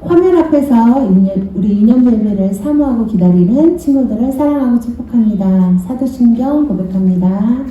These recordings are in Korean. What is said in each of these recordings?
화면 앞에서 우리 유년별매를 사모하고 기다리는 친구들을 사랑하고 축복합니다. 사도신경 고백합니다.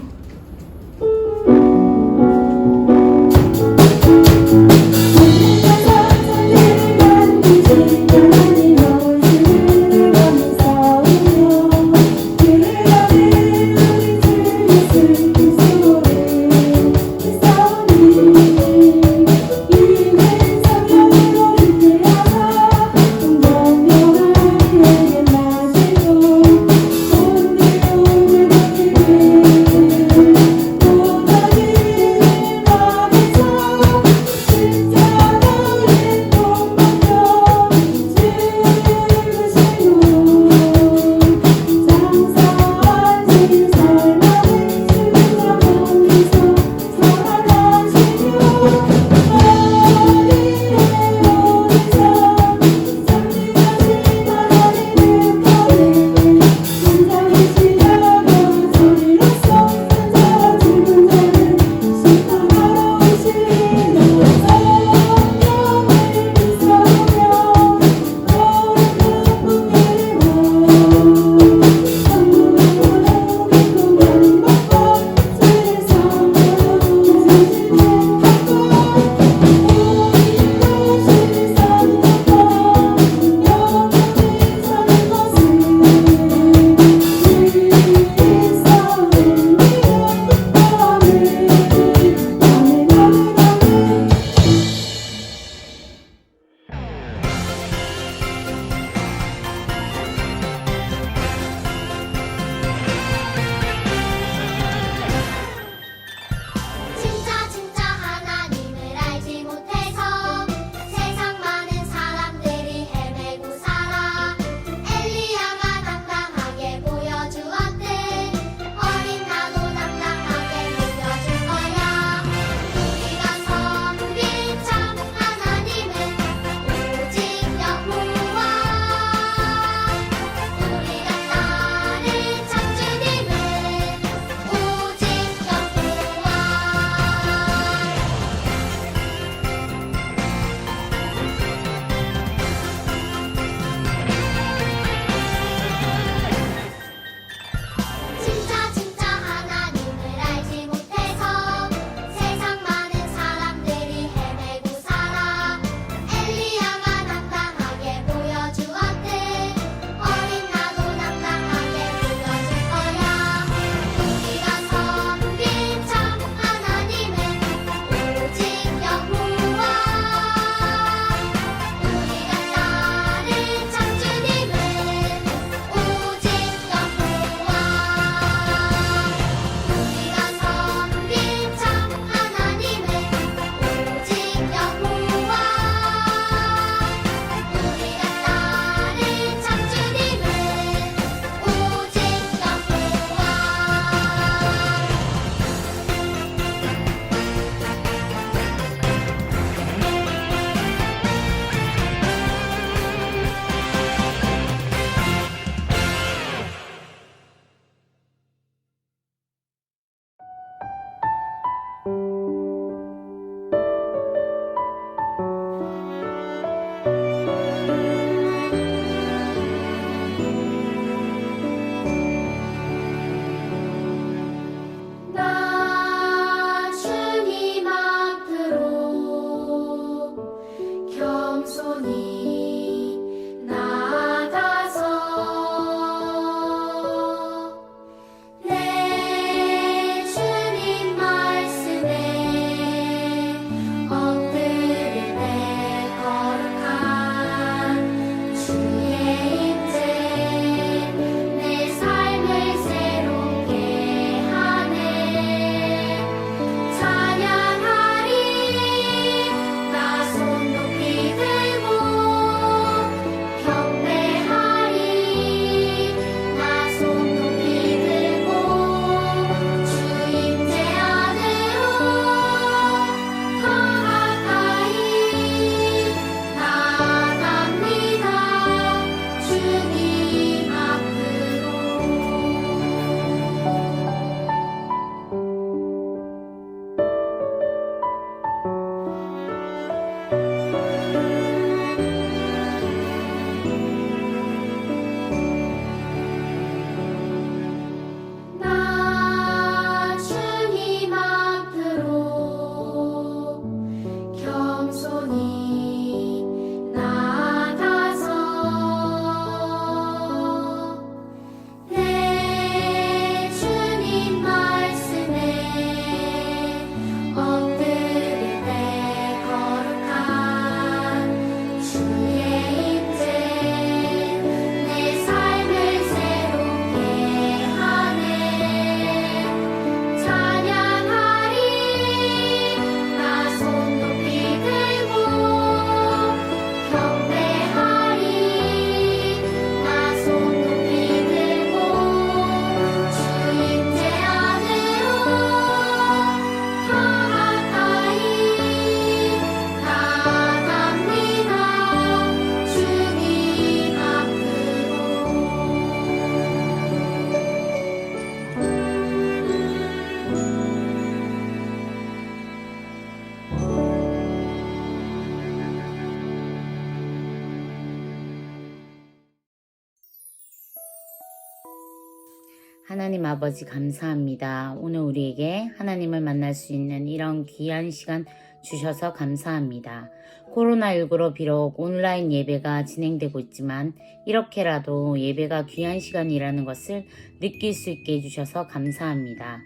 하나님 아버지 감사합니다. 오늘 우리에게 하나님을 만날 수 있는 이런 귀한 시간 주셔서 감사합니다. 코로나19로 비록 온라인 예배가 진행되고 있지만 이렇게라도 예배가 귀한 시간이라는 것을 느낄 수 있게 해주셔서 감사합니다.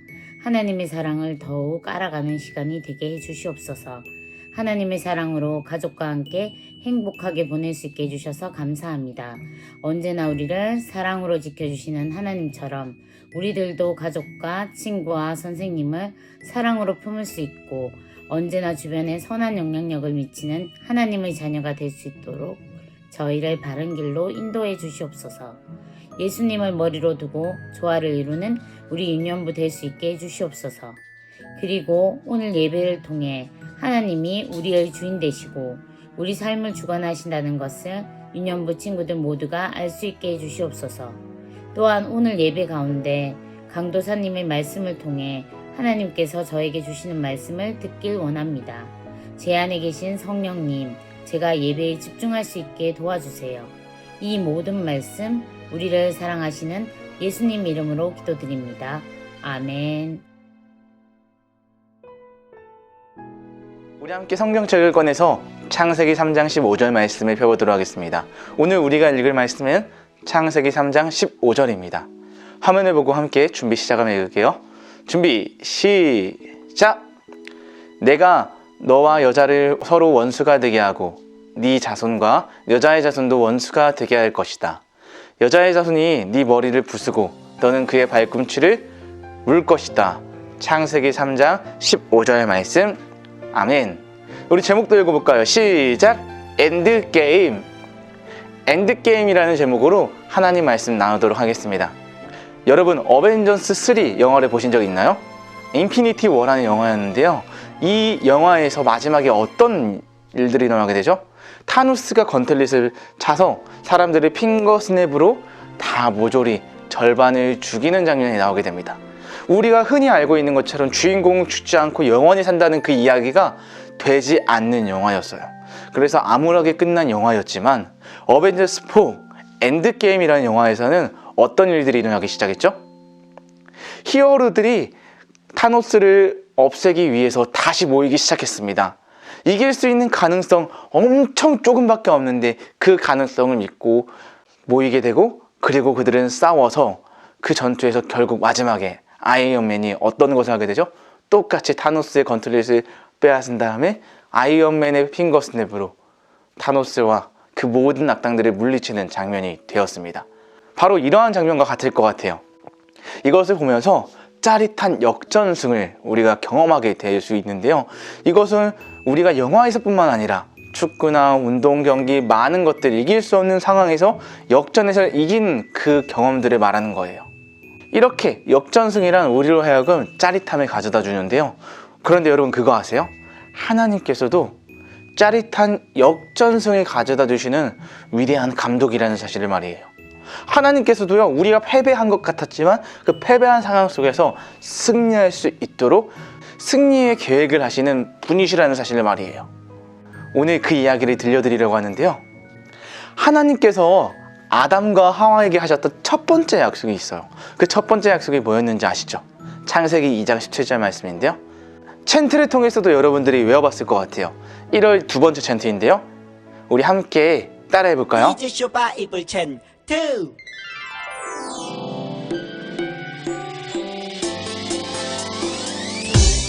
하나님의 사랑을 더욱 알아가는 시간이 되게 해주시옵소서. 하나님의 사랑으로 가족과 함께 행복하게 보낼 수 있게 해주셔서 감사합니다. 언제나 우리를 사랑으로 지켜주시는 하나님처럼 우리들도 가족과 친구와 선생님을 사랑으로 품을 수 있고 언제나 주변에 선한 영향력을 미치는 하나님의 자녀가 될 수 있도록 저희를 바른 길로 인도해 주시옵소서. 예수님을 머리로 두고 조화를 이루는 우리 유년부 될 수 있게 해주시옵소서. 그리고 오늘 예배를 통해 하나님이 우리의 주인 되시고 우리 삶을 주관하신다는 것을 유년부 친구들 모두가 알 수 있게 해주시옵소서. 또한 오늘 예배 가운데 강도사님의 말씀을 통해 하나님께서 저에게 주시는 말씀을 듣길 원합니다. 제 안에 계신 성령님, 제가 예배에 집중할 수 있게 도와주세요. 이 모든 말씀 우리를 사랑하시는 예수님 이름으로 기도드립니다. 아멘. 우리 함께 성경책을 꺼내서 창세기 3장 15절 말씀을 펴보도록 하겠습니다. 오늘 우리가 읽을 말씀은 창세기 3장 15절입니다. 화면을 보고 함께 준비 시작하면 읽을게요. 준비 시작! 내가 너와 여자를 서로 원수가 되게 하고 네 자손과 여자의 자손도 원수가 되게 할 것이다. 여자의 자손이 네 머리를 부수고 너는 그의 발꿈치를 물 것이다. 창세기 3장 15절 말씀. 아멘. 우리 제목도 읽어볼까요? 시작! 엔드게임. 엔드게임이라는 제목으로 하나님 말씀 나누도록 하겠습니다. 여러분, 어벤져스 3 영화를 보신 적 있나요? 인피니티 워라는 영화였는데요. 이 영화에서 마지막에 어떤 일들이 일어나게 되죠? 타노스가 건틀릿을 차서 사람들을 핑거 스냅으로 다 모조리 절반을 죽이는 장면이 나오게 됩니다. 우리가 흔히 알고 있는 것처럼 주인공은 죽지 않고 영원히 산다는 그 이야기가 되지 않는 영화였어요. 그래서 암울하게 끝난 영화였지만 어벤져스 4 엔드게임이라는 영화에서는 어떤 일들이 일어나기 시작했죠? 히어로들이 타노스를 없애기 위해서 다시 모이기 시작했습니다. 이길 수 있는 가능성 엄청 조금밖에 없는데 그 가능성을 믿고 모이게 되고, 그리고 그들은 싸워서 그 전투에서 결국 마지막에 아이언맨이 어떤 것을 하게 되죠? 똑같이 타노스의 건틀릿을 빼앗은 다음에 아이언맨의 핑거 스냅으로 타노스와 그 모든 악당들을 물리치는 장면이 되었습니다. 바로 이러한 장면과 같을 것 같아요. 이것을 보면서 짜릿한 역전승을 우리가 경험하게 될 수 있는데요. 이것은 우리가 영화에서뿐만 아니라 축구나 운동 경기 많은 것들 이길 수 없는 상황에서 역전해서 이긴 그 경험들을 말하는 거예요. 이렇게 역전승이란 우리로 하여금 짜릿함을 가져다 주는데요. 그런데 여러분, 그거 아세요? 하나님께서도 짜릿한 역전승을 가져다 주시는 위대한 감독이라는 사실을 말이에요. 하나님께서도요, 우리가 패배한 것 같았지만 그 패배한 상황 속에서 승리할 수 있도록 승리의 계획을 하시는 분이시라는 사실을 말이에요. 오늘 그 이야기를 들려드리려고 하는데요. 하나님께서 아담과 하와에게 하셨던 첫 번째 약속이 있어요. 그 첫 번째 약속이 뭐였는지 아시죠? 창세기 2장 17절 말씀인데요. 챈트를 통해서도 여러분들이 외워봤을 것 같아요. 1월 두 번째 챈트인데요. 우리 함께 따라해볼까요? 이블 챈트.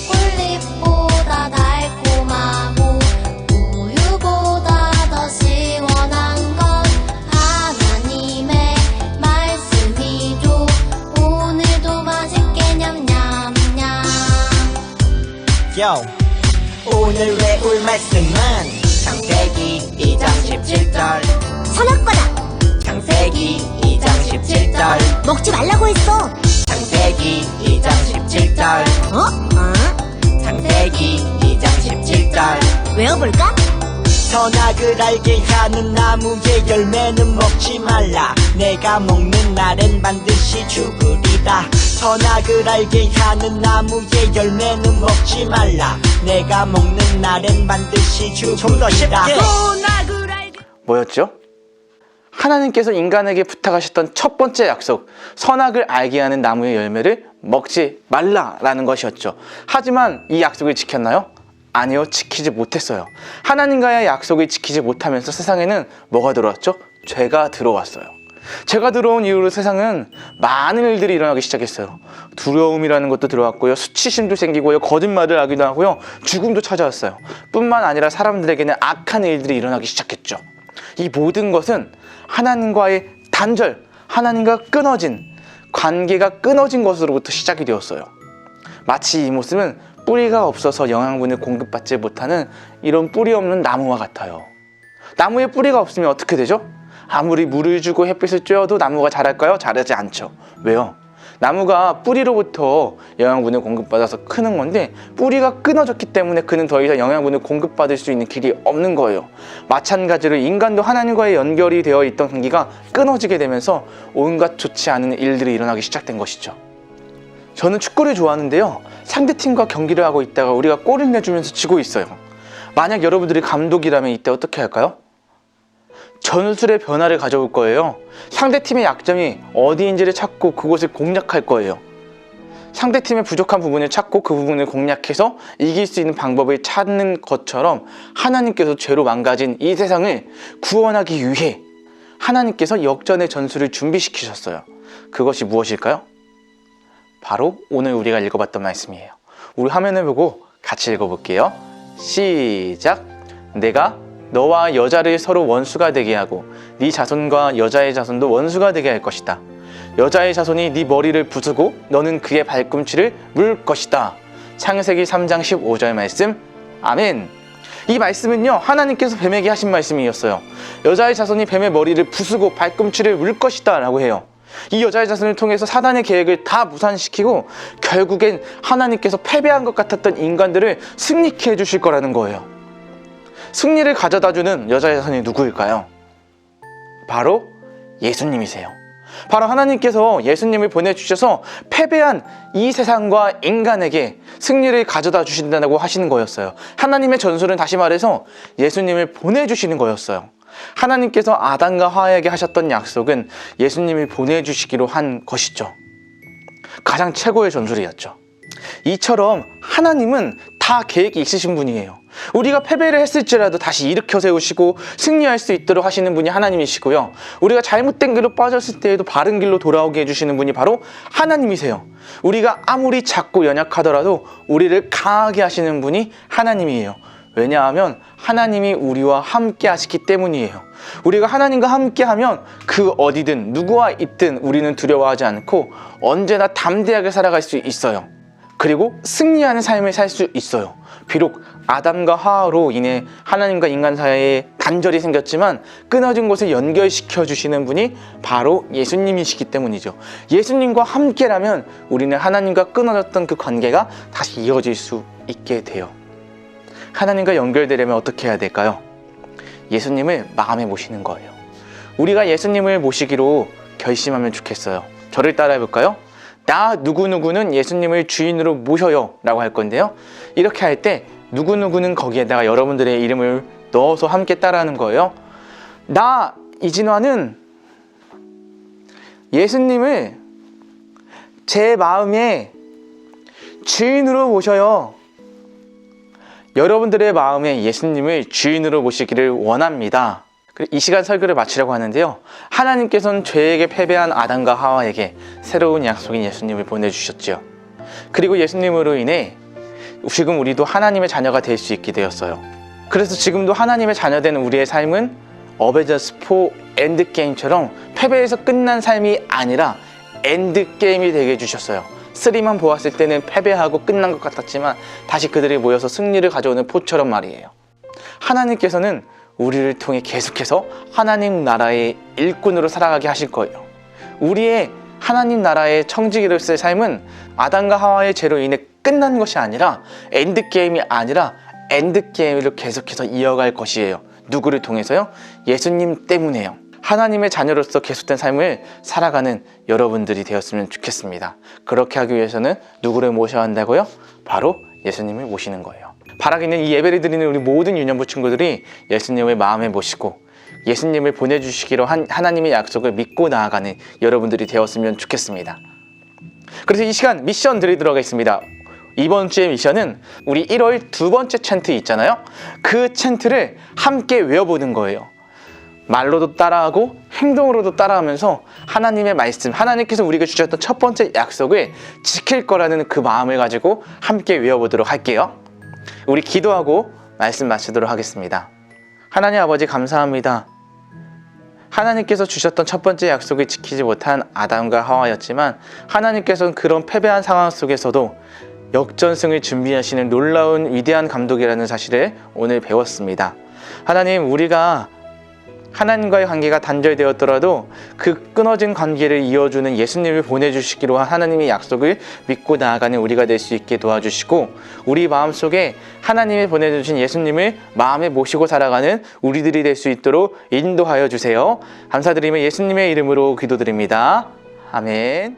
꿀잎보다 달콤하고 우유보다 더 시원한 건 하나님의 말씀이죠. 오늘도 맛있게 냠냠냠. 오늘 외울 말씀은 창세기 2장 17절. 서먹거나 창세기 2장 17절. 먹지 말라고 했어. 창세기 2장 17절. 창세기 2장 17절. 외워볼까? 선악을 알게 하는 나무의 열매는 먹지 말라. 내가 먹는 날엔 반드시 죽으리다. 선악을 알게 하는 나무의 열매는 먹지 말라. 내가 먹는 날엔 반드시 죽으리다. 뭐였죠? 하나님께서 인간에게 부탁하셨던 첫 번째 약속, 선악을 알게 하는 나무의 열매를 먹지 말라라는 것이었죠. 하지만 이 약속을 지켰나요? 아니요, 지키지 못했어요. 하나님과의 약속을 지키지 못하면서 세상에는 뭐가 들어왔죠? 죄가 들어왔어요. 죄가 들어온 이후로 세상은 많은 일들이 일어나기 시작했어요. 두려움이라는 것도 들어왔고요, 수치심도 생기고요, 거짓말을 하기도 하고요, 죽음도 찾아왔어요. 뿐만 아니라 사람들에게는 악한 일들이 일어나기 시작했죠. 이 모든 것은 하나님과의 단절, 하나님과 끊어진, 관계가 끊어진 것으로부터 시작이 되었어요. 마치 이 모습은 뿌리가 없어서 영양분을 공급받지 못하는 이런 뿌리 없는 나무와 같아요. 나무에 뿌리가 없으면 어떻게 되죠? 아무리 물을 주고 햇빛을 쬐어도 나무가 자랄까요? 자라지 않죠. 왜요? 나무가 뿌리로부터 영양분을 공급받아서 크는 건데, 뿌리가 끊어졌기 때문에 그는 더 이상 영양분을 공급받을 수 있는 길이 없는 거예요. 마찬가지로 인간도 하나님과의 연결이 되어 있던 관계가 끊어지게 되면서 온갖 좋지 않은 일들이 일어나기 시작된 것이죠. 저는 축구를 좋아하는데요, 상대팀과 경기를 하고 있다가 우리가 골을 내주면서 지고 있어요. 만약 여러분들이 감독이라면 이때 어떻게 할까요? 전술의 변화를 가져올 거예요. 상대팀의 약점이 어디인지를 찾고 그곳을 공략할 거예요. 상대팀의 부족한 부분을 찾고 그 부분을 공략해서 이길 수 있는 방법을 찾는 것처럼, 하나님께서 죄로 망가진 이 세상을 구원하기 위해 하나님께서 역전의 전술을 준비시키셨어요. 그것이 무엇일까요? 바로 오늘 우리가 읽어봤던 말씀이에요. 우리 화면을 보고 같이 읽어볼게요. 시작. 내가 너와 여자를 서로 원수가 되게 하고 네 자손과 여자의 자손도 원수가 되게 할 것이다. 여자의 자손이 네 머리를 부수고 너는 그의 발꿈치를 물 것이다. 창세기 3장 15절 말씀. 아멘. 이 말씀은요, 하나님께서 뱀에게 하신 말씀이었어요. 여자의 자손이 뱀의 머리를 부수고 발꿈치를 물 것이다 라고 해요. 이 여자의 자손을 통해서 사단의 계획을 다 무산시키고 결국엔 하나님께서 패배한 것 같았던 인간들을 승리케 해주실 거라는 거예요. 승리를 가져다주는 여자의 자손이 누구일까요? 바로 예수님이세요. 바로 하나님께서 예수님을 보내주셔서 패배한 이 세상과 인간에게 승리를 가져다 주신다고 하시는 거였어요. 하나님의 전술은 다시 말해서 예수님을 보내주시는 거였어요. 하나님께서 아담과 하와에게 하셨던 약속은 예수님을 보내주시기로 한 것이죠. 가장 최고의 전술이었죠. 이처럼 하나님은 다 계획이 있으신 분이에요. 우리가 패배를 했을지라도 다시 일으켜 세우시고 승리할 수 있도록 하시는 분이 하나님이시고요, 우리가 잘못된 길로 빠졌을 때에도 바른 길로 돌아오게 해주시는 분이 바로 하나님이세요. 우리가 아무리 작고 연약하더라도 우리를 강하게 하시는 분이 하나님이에요. 왜냐하면 하나님이 우리와 함께 하시기 때문이에요. 우리가 하나님과 함께 하면 그 어디든 누구와 있든 우리는 두려워하지 않고 언제나 담대하게 살아갈 수 있어요. 그리고 승리하는 삶을 살 수 있어요. 비록 아담과 하와로 인해 하나님과 인간 사이에 단절이 생겼지만 끊어진 곳을 연결시켜 주시는 분이 바로 예수님이시기 때문이죠. 예수님과 함께라면 우리는 하나님과 끊어졌던 그 관계가 다시 이어질 수 있게 돼요. 하나님과 연결되려면 어떻게 해야 될까요? 예수님을 마음에 모시는 거예요. 우리가 예수님을 모시기로 결심하면 좋겠어요. 저를 따라해 볼까요? 나 누구누구는 예수님을 주인으로 모셔요 라고 할 건데요, 이렇게 할 때 누구누구는 거기에다가 여러분들의 이름을 넣어서 함께 따라하는 거예요. 나 이진화는 예수님을 제 마음에 주인으로 모셔요. 여러분들의 마음에 예수님을 주인으로 모시기를 원합니다. 이 시간 설교를 마치려고 하는데요, 하나님께서는 죄에게 패배한 아담과 하와에게 새로운 약속인 예수님을 보내주셨죠. 그리고 예수님으로 인해 지금 우리도 하나님의 자녀가 될 수 있게 되었어요. 그래서 지금도 하나님의 자녀된 우리의 삶은 어벤져스 4 엔드게임처럼 패배에서 끝난 삶이 아니라 엔드게임이 되게 해주셨어요. 3만 보았을 때는 패배하고 끝난 것 같았지만 다시 그들이 모여서 승리를 가져오는 포처럼 말이에요. 하나님께서는 우리를 통해 계속해서 하나님 나라의 일꾼으로 살아가게 하실 거예요. 우리의 하나님 나라의 청지기로서의 삶은 아담과 하와의 죄로 인해 끝난 것이 아니라 엔드게임이 아니라 엔드게임을 계속해서 이어갈 것이에요. 누구를 통해서요? 예수님 때문에요. 하나님의 자녀로서 계속된 삶을 살아가는 여러분들이 되었으면 좋겠습니다. 그렇게 하기 위해서는 누구를 모셔야 한다고요? 바로 예수님을 모시는 거예요. 바라기는 이 예배를 드리는 우리 모든 유년부 친구들이 예수님을 마음에 모시고 예수님을 보내주시기로 한 하나님의 약속을 믿고 나아가는 여러분들이 되었으면 좋겠습니다. 그래서 이 시간 미션 드리도록 하겠습니다. 이번 주의 미션은 우리 1월 두 번째 챈트 있잖아요. 그 챈트를 함께 외워보는 거예요. 말로도 따라하고 행동으로도 따라하면서 하나님의 말씀, 하나님께서 우리에게 주셨던 첫 번째 약속을 지킬 거라는 그 마음을 가지고 함께 외워보도록 할게요. 우리 기도하고 말씀 마치도록 하겠습니다. 하나님 아버지 감사합니다. 하나님께서 주셨던 첫 번째 약속을 지키지 못한 아담과 하와였지만 하나님께서는 그런 패배한 상황 속에서도 역전승을 준비하시는 놀라운 위대한 감독이라는 사실을 오늘 배웠습니다. 하나님, 우리가 하나님과의 관계가 단절되었더라도 그 끊어진 관계를 이어주는 예수님을 보내주시기로 한 하나님의 약속을 믿고 나아가는 우리가 될 수 있게 도와주시고, 우리 마음속에 하나님이 보내주신 예수님을 마음에 모시고 살아가는 우리들이 될 수 있도록 인도하여 주세요. 감사드리며 예수님의 이름으로 기도드립니다. 아멘.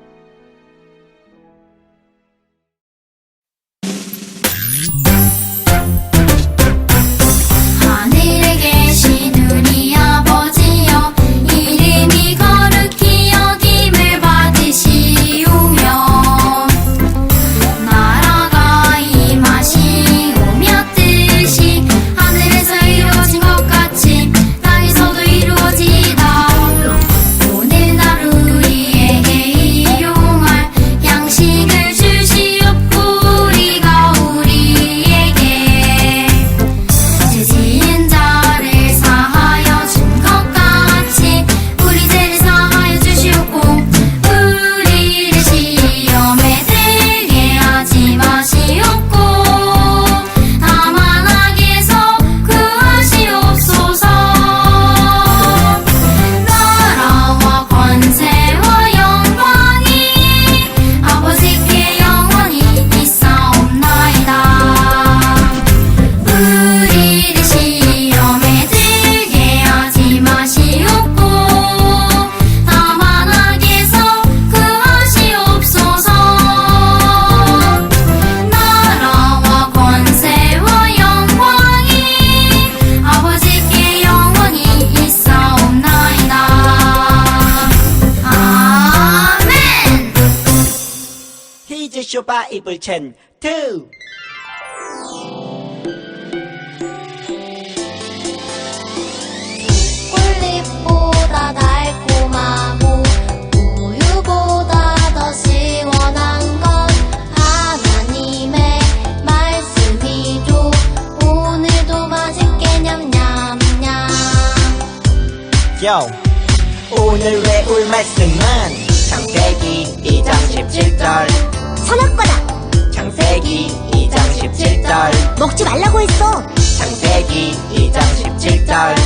하늘에 계신 우리 아버지여, 이름이 거룩히 여김을 받으시오며, 나라가 임하시오며, 뜻이 하늘에서 이루어진 것 같이 땅에서도 이루어지이다. 오늘 날 우리에게 일용할 양식을 주시옵고, 우리가 우리에게 죄 지은 자를 사하여 준 것 같이 우리 죄를 사하여 주시옵고, 우리를 시험에 들게 하지 마시옵고, 다만 악에서 구하시옵소서. 나라와 권세와 영광이 아버지께 영원히 있사옵나이다. 우리를 시험에 들게 하지 마시옵고, 다만 악에서 구하시옵소서. 나라와 권세와 영광이 아버지께 영원히 있사옵나이다. 아멘. 히즈 쇼바 이블 챈트. 꿀잎보다 달콤하고 우유보다 더 시원한 건 하나님의 말씀이죠. 오늘도 맛있게 냠냠냠. 요, 오늘 외울 말씀은 창세기 2장 17절, 선악과다. 창세기 2장 17절, 먹지 말라고 했어. 창세기 2장 17절,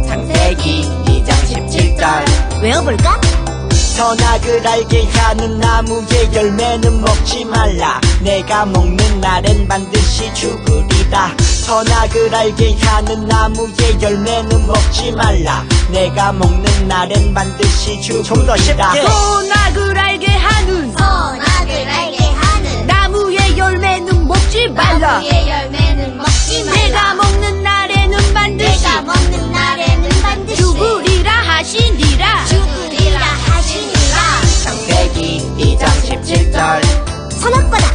창세기 2장 17절. 외워볼까? 선악을 알게 하는 나무의 열매는 먹지 말라. 내가 먹는 날엔 반드시 죽으리다. 선악을 알게 하는 나무의 열매는 먹지 말라. 내가 먹는 날엔 반드시 죽으리다. 선악을 알게 하는 선악을 알게 하는 나무의 열매는 먹지 말라. 나무의 열매는 먹지 말라. 내가 먹는 날에는 반드시 내가 먹는 날에는 반드시 죽으리라 하시니라. 죽으리라 하시니라. 창세기 2장 17절, 선악과다.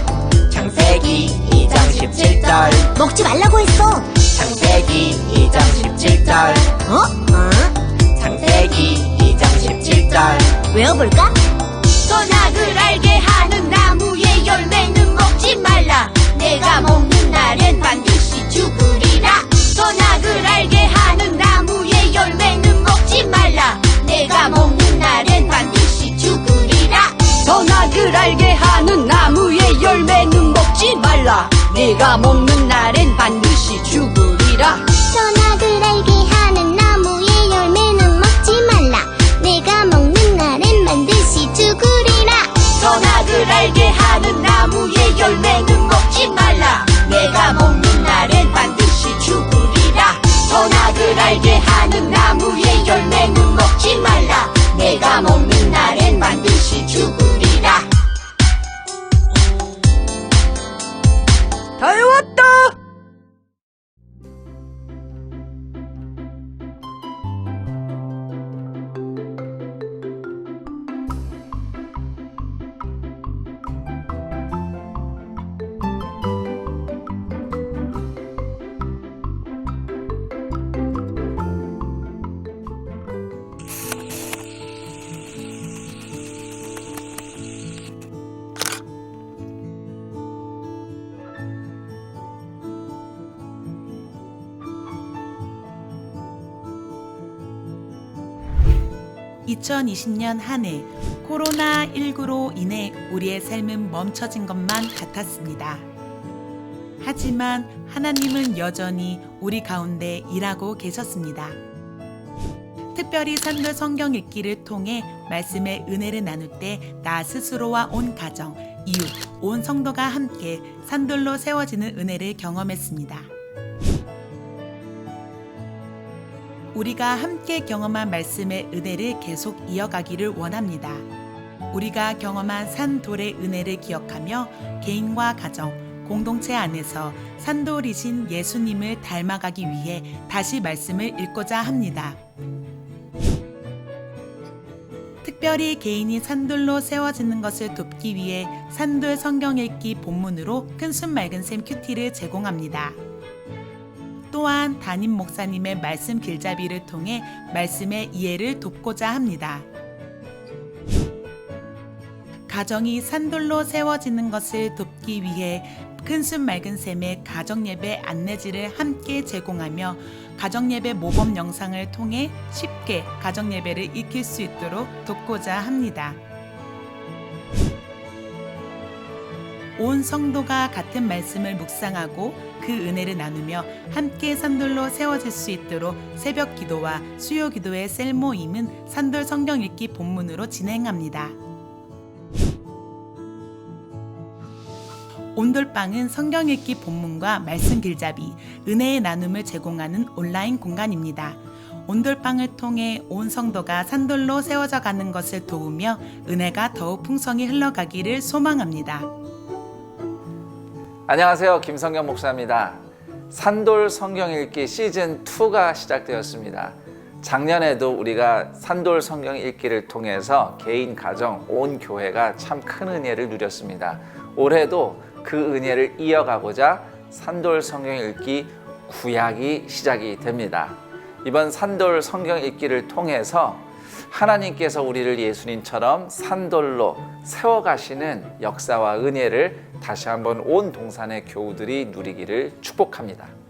창세기 2장 17절, 먹지 말라고 했어. 창세기 2장 17절, 창세기 2장 17절. 외워볼까? 선악을 알게 하는 나무의 열매는 먹지 말라. 내가 먹는 날엔 반드시 죽으리라. 선악을 알게 하는 나무의 열매는 먹지 말라. 내가 먹는 날엔 반드시 죽으리라. 선악을 알게 하는 나무의 열매는 먹지 말라. 내가 먹는 날엔 반드시 죽으리라. 선악을 알게 하는 나무의 열매는 먹지 말라. 내가 먹는 날엔 반드시 죽으리라. 선악을 알게 하는 나무의 열매는 먹지 말라. 내가 먹는 날엔 반드시 죽으리라. 선악을 알게 하는 나무의 열매는 먹지 말라. 내가 먹는 날엔 반드시 죽으리라. 다 외웠다. 2020년 한 해 코로나19로 인해 우리의 삶은 멈춰진 것만 같았습니다. 하지만 하나님은 여전히 우리 가운데 일하고 계셨습니다. 특별히 산돌 성경 읽기를 통해 말씀의 은혜를 나눌 때 나 스스로와 온 가정, 이웃, 온 성도가 함께 산돌로 세워지는 은혜를 경험했습니다. 우리가 함께 경험한 말씀의 은혜를 계속 이어가기를 원합니다. 우리가 경험한 산돌의 은혜를 기억하며 개인과 가정, 공동체 안에서 산돌이신 예수님을 닮아가기 위해 다시 말씀을 읽고자 합니다. 특별히 개인이 산돌로 세워지는 것을 돕기 위해 산돌 성경 읽기 본문으로 큰순 맑은 샘 큐티를 제공합니다. 또한 담임 목사님의 말씀 길잡이를 통해 말씀의 이해를 돕고자 합니다. 가정이 산돌로 세워지는 것을 돕기 위해 큰순 맑은 샘의 가정예배 안내지를 함께 제공하며 가정예배 모범 영상을 통해 쉽게 가정예배를 익힐 수 있도록 돕고자 합니다. 온 성도가 같은 말씀을 묵상하고 그 은혜를 나누며 함께 산돌로 세워질 수 있도록 새벽 기도와 수요 기도의 셀 모임은 산돌 성경 읽기 본문으로 진행합니다. 온돌방은 성경 읽기 본문과 말씀 길잡이, 은혜의 나눔을 제공하는 온라인 공간입니다. 온돌방을 통해 온 성도가 산돌로 세워져 가는 것을 도우며 은혜가 더욱 풍성히 흘러가기를 소망합니다. 안녕하세요. 김성경 목사입니다. 산돌 성경 읽기 시즌2가 시작되었습니다. 작년에도 우리가 산돌 성경 읽기를 통해서 개인, 가정, 온 교회가 참 큰 은혜를 누렸습니다. 올해도 그 은혜를 이어가고자 산돌 성경 읽기 구약이 시작이 됩니다. 이번 산돌 성경 읽기를 통해서 하나님께서 우리를 예수님처럼 산돌로 세워가시는 역사와 은혜를 다시 한번 온 동산의 교우들이 누리기를 축복합니다.